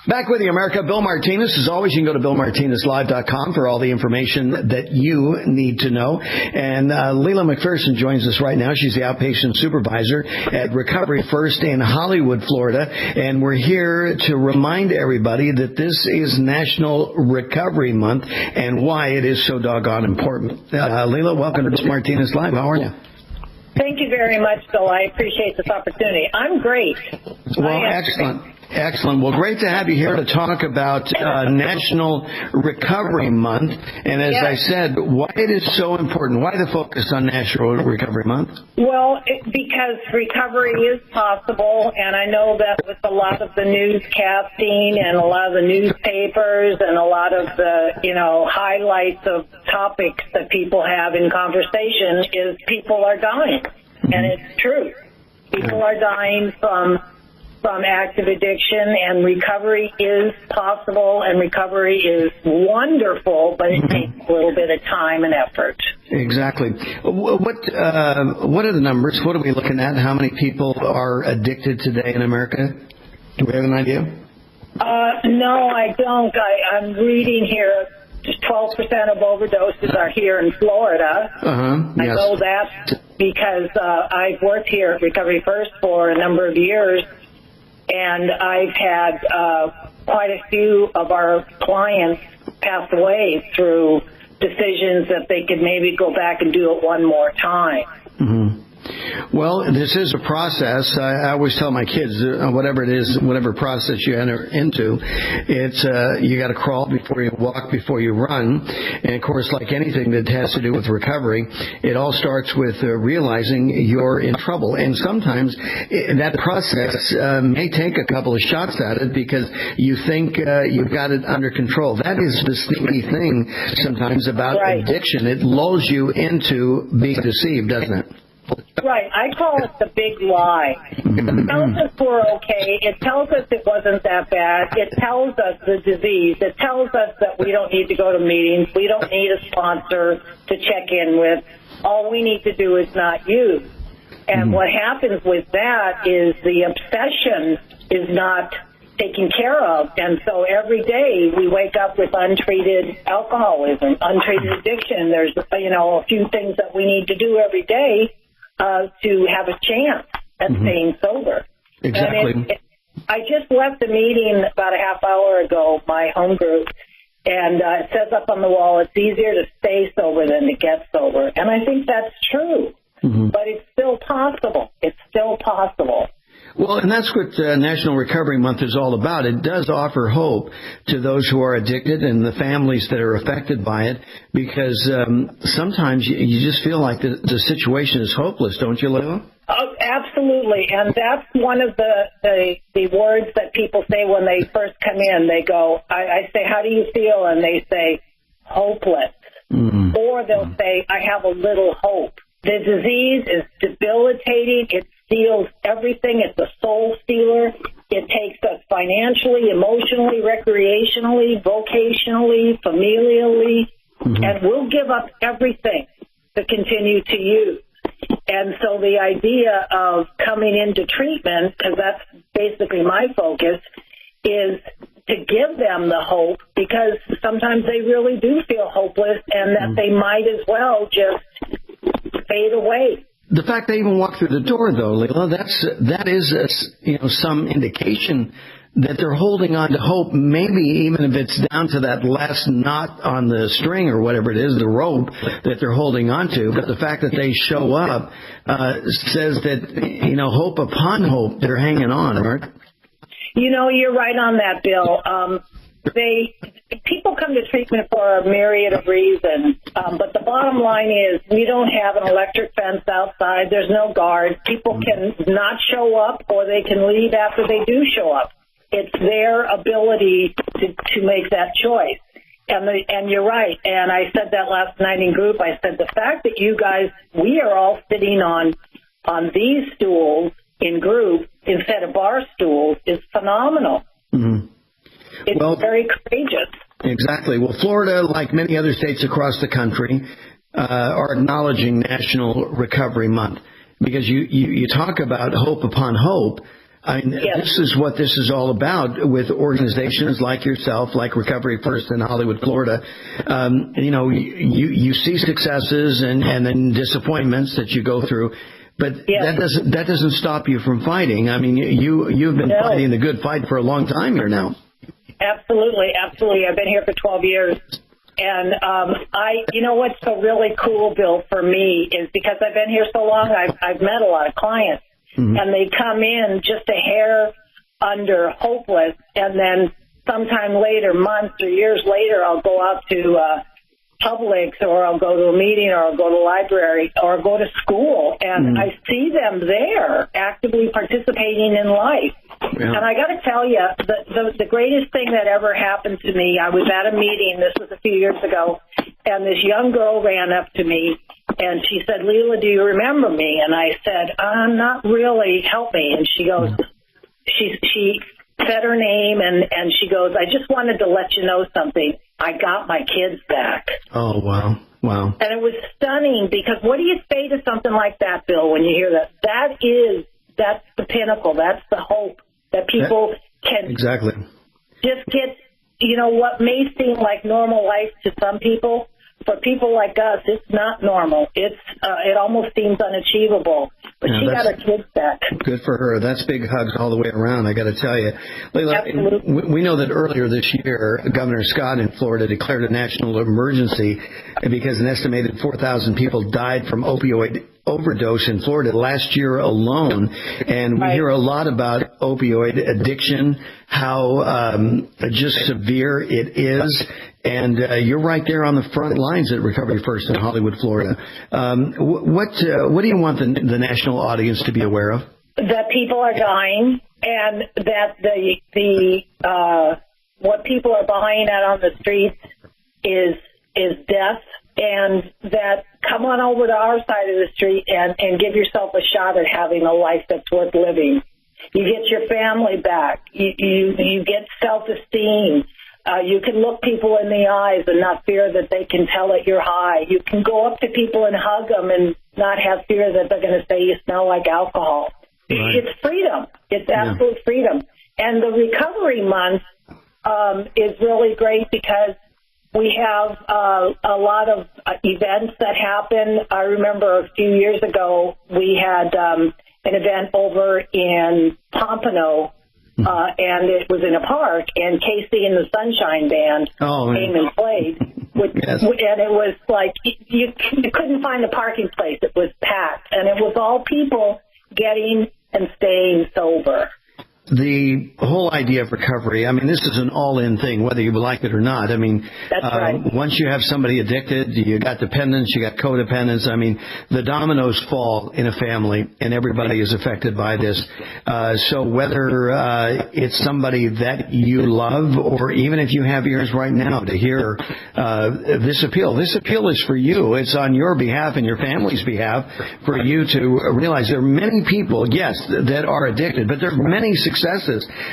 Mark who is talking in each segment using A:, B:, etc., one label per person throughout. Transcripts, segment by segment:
A: Back with you, America. Bill Martinez. As always, you can go to BillMartinezLive.com for all the information that you need to know. And Leila MacPherson joins us right now. She's the outpatient supervisor at Recovery First in Hollywood, Florida. And we're here to remind everybody that this is National Recovery Month and why it is so doggone important. Leila, welcome to Bill Martinez Live. How are you?
B: Thank you very much, Bill. I appreciate this opportunity. I'm great.
A: Well, excellent. Excellent. Well, great to have you here to talk about National Recovery Month. And as I said, why it is so important. Why the focus on National Recovery Month?
B: Well, because recovery is possible, and I know that with a lot of the newscasting and a lot of the newspapers and a lot of the, highlights of topics that people have in conversation is people are dying. Mm-hmm. And it's true. People are dying from active addiction, and recovery is possible, and recovery is wonderful, but it takes a little bit of time and effort.
A: Exactly. What are the numbers? What are we looking at? How many people are addicted today in America? Do we have an idea?
B: No, I don't. I'm reading here just 12% of overdoses are here in Florida.
A: Yes.
B: I know that because I've worked here at Recovery First for a number of years, and I've had quite a few of our clients pass away through decisions that they could maybe go back and do it one more time.
A: Mm-hmm. Well, this is a process. I always tell my kids, whatever it is, whatever process you enter into, it's you got to crawl before you walk, before you run. And of course, like anything that has to do with recovery, it all starts with realizing you're in trouble. And sometimes that process may take a couple of shots at it because you think you've got it under control. That is the sneaky thing sometimes about addiction. It lulls you into being deceived, doesn't it?
B: Right. I call it the big lie. It tells us we're okay. It tells us it wasn't that bad. It tells us the disease. It tells us that we don't need to go to meetings. We don't need a sponsor to check in with. All we need to do is not use. And what happens with that is the obsession is not taken care of. And so every day we wake up with untreated alcoholism, untreated addiction. There's, a few things that we need to do every day to have a chance at staying sober.
A: Exactly.
B: And I just left the meeting about a half hour ago, my home group, and it says up on the wall, it's easier to stay sober than to get sober. And I think that's true, but it's still possible. It's still possible.
A: Well, and that's what National Recovery Month is all about. It does offer hope to those who are addicted and the families that are affected by it, because sometimes you just feel like the situation is hopeless, don't you, Leila?
B: Oh, absolutely. And that's one of the words that people say when they first come in. They go, I say, how do you feel? And they say, hopeless. Or they'll say, I have a little hope. The disease is debilitating. It steals everything. It's a soul stealer. It takes us financially, emotionally, recreationally, vocationally, familially, and we'll give up everything to continue to use. And so the idea of coming into treatment, because that's basically my focus, is to give them the hope, because sometimes they really do feel hopeless and that they might as well just fade away.
A: The fact they even walk through the door, though, Leila, that is some indication that they're holding on to hope, maybe even if it's down to that last knot on the string or whatever it is, the rope that they're holding on to. But the fact that they show up says that, hope upon hope, they're hanging on, right?
B: You're right on that, Bill. People come to treatment for a myriad of reasons, but the bottom line is we don't have an electric fence outside. There's no guard. People can not show up, or they can leave after they do show up. It's their ability to make that choice. And you're right. And I said that last night in group. I said the fact that you guys, we are all sitting on these stools in group instead of bar stools is phenomenal. It's very courageous.
A: Exactly. Well, Florida, like many other states across the country, are acknowledging National Recovery Month, because you talk about hope upon hope. I mean, this is what this is all about with organizations like yourself, like Recovery First in Hollywood, Florida. You see successes and then disappointments that you go through, but that doesn't stop you from fighting. I mean, you've been fighting the good fight for a long time here now. Absolutely.
B: I've been here for 12 years. And what's so really cool, Bill, for me is because I've been here so long, I've met a lot of clients. Mm-hmm. And they come in just a hair under hopeless, and then sometime later, months or years later, I'll go out to Publix, or I'll go to a meeting, or I'll go to the library, or I'll go to school, and I see them there actively participating in life. Yeah. And I got to tell you, the greatest thing that ever happened to me, I was at a meeting, this was a few years ago, and this young girl ran up to me, and she said, "Leila, do you remember me?" And I said, "Not really, help me." And she goes, she said her name, and she goes, "I just wanted to let you know something. I got my kids back." Oh, wow. Wow. And it was stunning, because what do you say to something like that, Bill, when you hear that? That's the pinnacle. That's the hope that people can just get, what may seem like normal life to some people. For people like us, it's not normal. It almost seems unachievable. But she got her kids back. Good for her. That's big hugs all the way around, I got to tell you. Leila, we know that earlier this year, Governor Scott in Florida declared a national emergency because an estimated 4,000 people died from opioid overdose in Florida last year alone. And we hear a lot about opioid addiction, how just severe it is. And you're right there on the front lines at Recovery First in Hollywood, Florida. What do you want the national audience to be aware of? That people are dying, and that the what people are buying out on the streets is death, and that come on over to our side of the street and give yourself a shot at having a life that's worth living. You get your family back. You get self-esteem. You can look people in the eyes and not fear that they can tell that you're high. You can go up to people and hug them and not have fear that they're going to say you smell like alcohol. Right. It's freedom. It's absolute freedom. And the recovery month is really great because we have a lot of events that happen. I remember a few years ago we had an event over in Pompano, and it was in a park, and Casey and the Sunshine Band came and played. And it was like you couldn't find a parking place. It was packed, and it was all people getting and staying sober. The whole idea of recovery, I mean, this is an all-in thing, whether you like it or not. I mean, once you have somebody addicted, you got dependence, you got codependence. I mean, the dominoes fall in a family, and everybody is affected by this. So whether it's somebody that you love, or even if you have ears right now to hear this appeal is for you. It's on your behalf and your family's behalf for you to realize there are many people, yes, that are addicted, but there are many successes,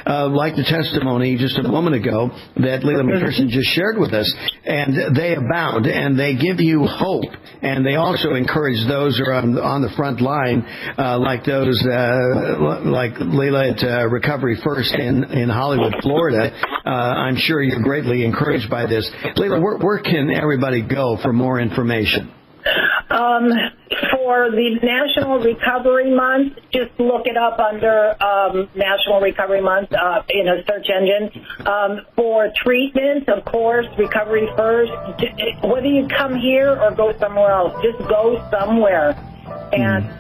B: like the testimony just a moment ago that Leila MacPherson just shared with us, and they abound, and they give you hope, and they also encourage those who are on the front line, like those like Leila at Recovery First in Hollywood, Florida. I'm sure you're greatly encouraged by this. Leila, where can everybody go for more information? For the National Recovery Month, just look it up under National Recovery Month in a search engine. For treatment, of course, Recovery First. Whether you come here or go somewhere else, just go somewhere. And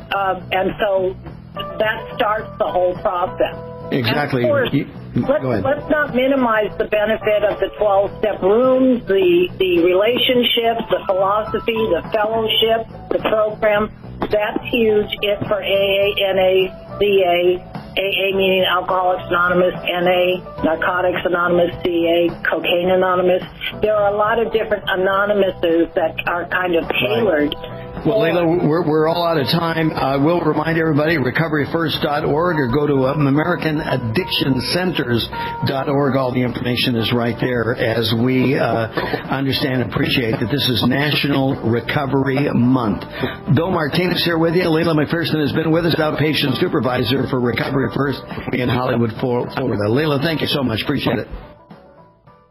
B: so that starts the whole process. Exactly. And of course, let's not minimize the benefit of the 12-step rooms, the relationships, the philosophy, the fellowship, the program. That's huge. It's for AA, NA, CA, AA meaning Alcoholics Anonymous, NA, Narcotics Anonymous, CA, Cocaine Anonymous. There are a lot of different anonymouses that are kind of tailored
A: Well, Leila, we're all out of time. I will remind everybody, recoveryfirst.org, or go to AmericanAddictionCenters.org. All the information is right there, as we understand and appreciate that this is National Recovery Month. Bill Martinez here with you. Leila MacPherson has been with us, outpatient supervisor for Recovery First in Hollywood, Florida. Leila, thank you so much. Appreciate it.